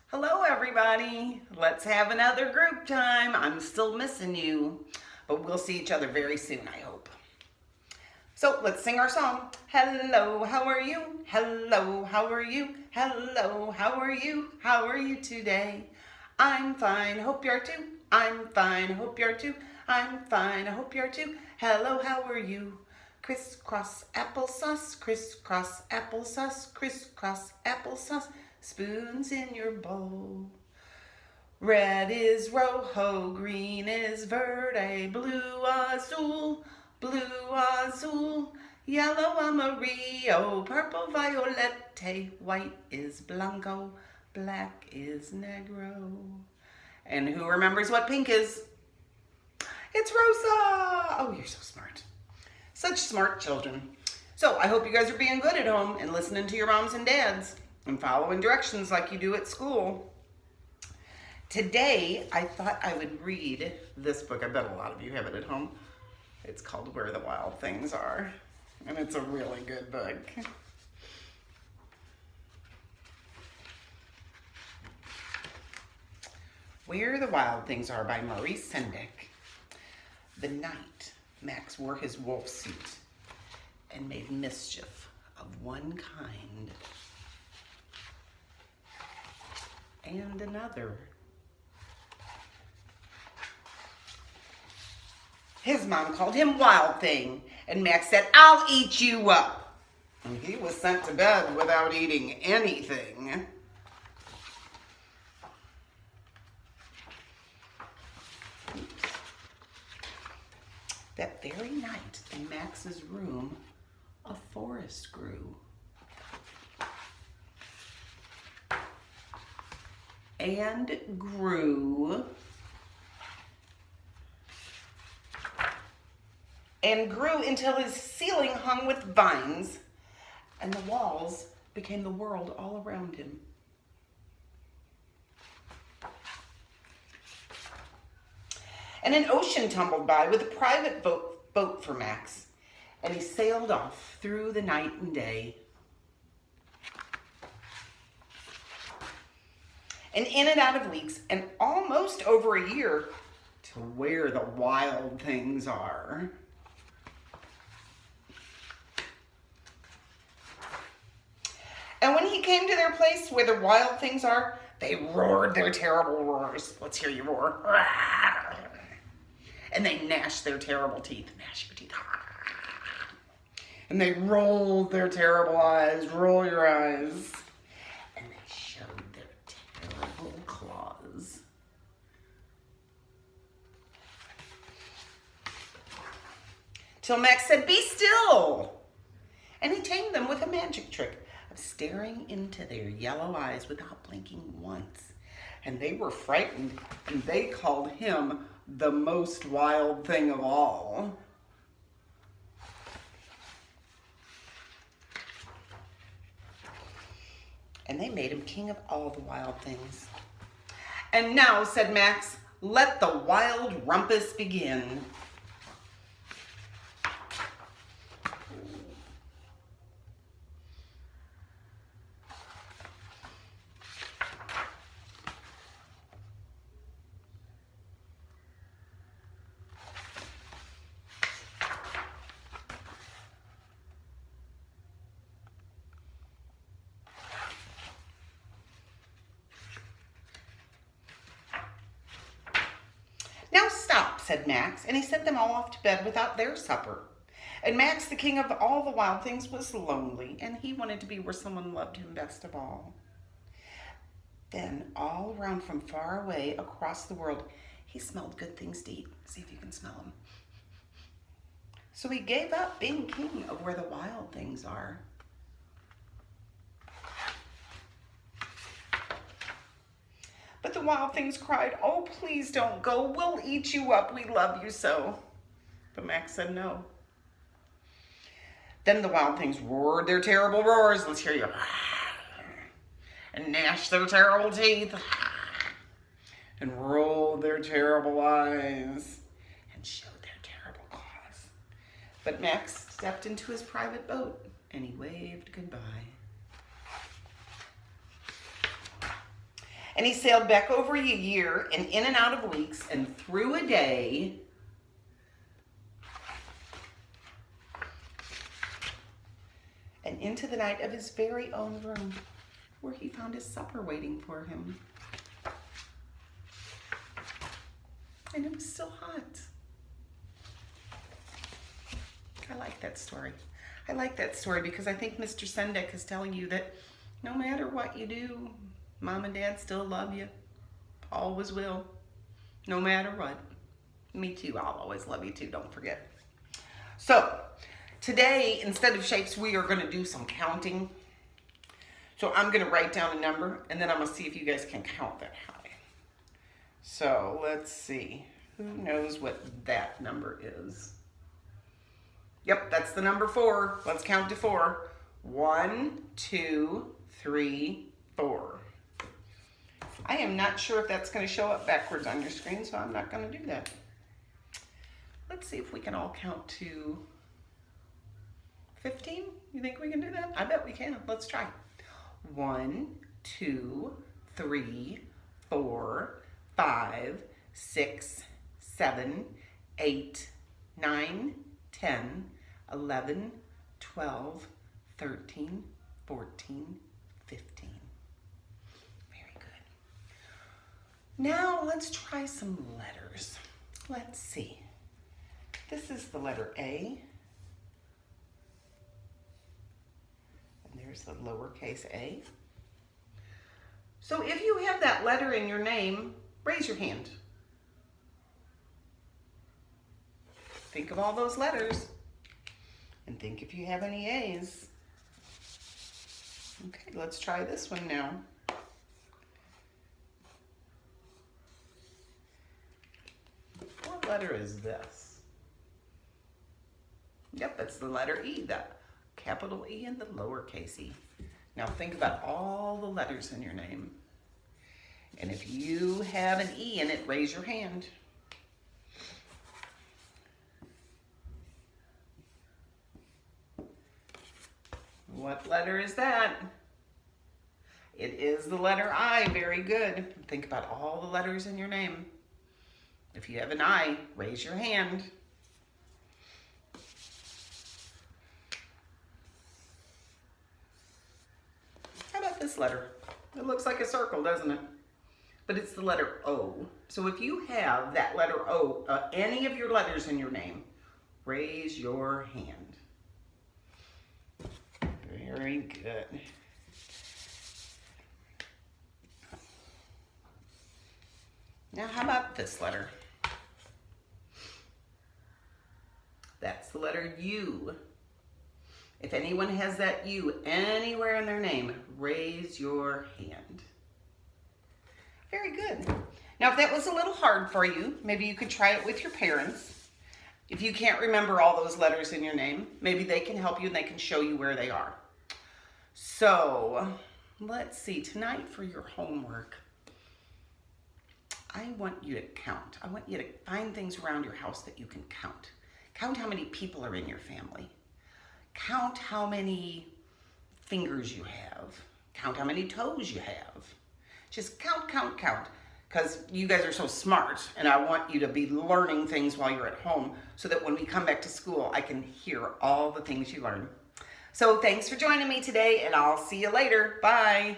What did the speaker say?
Hello, everybody. Let's have another group time. I'm still missing you, but we'll see each other very soon, I hope. So let's sing our song. Hello, how are you? Hello, how are you? Hello, how are you? How are you today? I'm fine, hope you're too. I'm fine, hope you're too. I'm fine, I hope you're too. Hello, how are you? Crisscross applesauce, crisscross applesauce, crisscross applesauce, spoons in your bowl. Red is rojo, green is verde, blue azul, yellow amarillo, purple violete, white is blanco, black is negro. And who remembers what pink is? It's Rosa! Oh, you're so smart. Such smart children. So I hope you guys are being good at home and listening to your moms and dads and following directions like you do at school. Today, I thought I would read this book. I bet a lot of you have it at home. It's called Where the Wild Things Are, and it's a really good book. Where the Wild Things Are by Maurice Sendak. The night Max wore his wolf suit and made mischief of one kind and another. His mom called him Wild Thing, and Max said, "I'll eat you up." And he was sent to bed without eating anything. Oops. That very night, in Max's room, a forest grew. And grew. And grew until his ceiling hung with vines, and the walls became the world all around him. And an ocean tumbled by with a private boat for Max, and he sailed off through the night and day. And in and out of weeks, and almost over a year, to where the wild things are. And when he came to their place where the wild things are, they roared their terrible roars. Let's hear you roar. And they gnashed their terrible teeth. Gnash your teeth. And they rolled their terrible eyes. Roll your eyes. And they showed their terrible claws. Till Max said, "Be still." And he tamed them with a magic trick of staring into their yellow eyes without blinking once. And they were frightened, and they called him the most wild thing of all. And they made him king of all the wild things. "And now," said Max, "let the wild rumpus begin." "Now stop," said Max, and he sent them all off to bed without their supper. And Max, the king of all the wild things, was lonely, and he wanted to be where someone loved him best of all. Then, all around from far away across the world, he smelled good things to eat. See if you can smell them. So he gave up being king of where the wild things are. But the wild things cried, "Oh, please don't go. We'll eat you up. We love you so." But Max said no. Then the wild things roared their terrible roars. Let's hear you. And gnashed their terrible teeth. And rolled their terrible eyes. And showed their terrible claws. But Max stepped into his private boat, and he waved goodbye. And he sailed back over a year and in and out of weeks and through a day. And into the night of his very own room, where he found his supper waiting for him. And it was still hot. I like that story. I like that story because I think Mr. Sendek is telling you that no matter what you do, Mom and Dad still love you. Always will. No matter what. Me too. I'll always love you too. Don't forget. So, today, instead of shapes, we are going to do some counting. So I'm going to write down a number, and then I'm going to see if you guys can count that high. So let's see. Who knows what that number is? Yep, that's the number 4. Let's count to 4. 1, 2, 3, 4. I am not sure if that's going to show up backwards on your screen, so I'm not going to do that. Let's see if we can all count to 15. You think we can do that? I bet we can. Let's try. 1, 2, 3, 4, 5, 6, 7, 8, 9, 10, 11, 12, 13, 14, 15. Very good. Now let's try some letters. Let's see. This is the letter A. And there's the lowercase a. So if you have that letter in your name, raise your hand. Think of all those letters and think if you have any A's. Okay, let's try this one now. What letter is this? Yep, that's the letter E, that capital E and the lowercase e. Now think about all the letters in your name. And if you have an E in it, raise your hand. What letter is that? It is the letter I. Very good. Think about all the letters in your name. If you have an I, raise your hand. How about this letter? It looks like a circle, doesn't it? But it's the letter O. So if you have that letter O, any of your letters in your name, raise your hand. Very good. Now how about this letter? That's the letter U. If anyone has that U anywhere in their name, raise your hand. Very good. Now, if that was a little hard for you, maybe you could try it with your parents. If you can't remember all those letters in your name, maybe they can help you and they can show you where they are. So, let's see. Tonight for your homework, I want you to count. I want you to find things around your house that you can count. Count how many people are in your family. Count how many fingers you have. Count how many toes you have. Just count, count, count. Because you guys are so smart, and I want you to be learning things while you're at home so that when we come back to school, I can hear all the things you learn. So thanks for joining me today, and I'll see you later. Bye.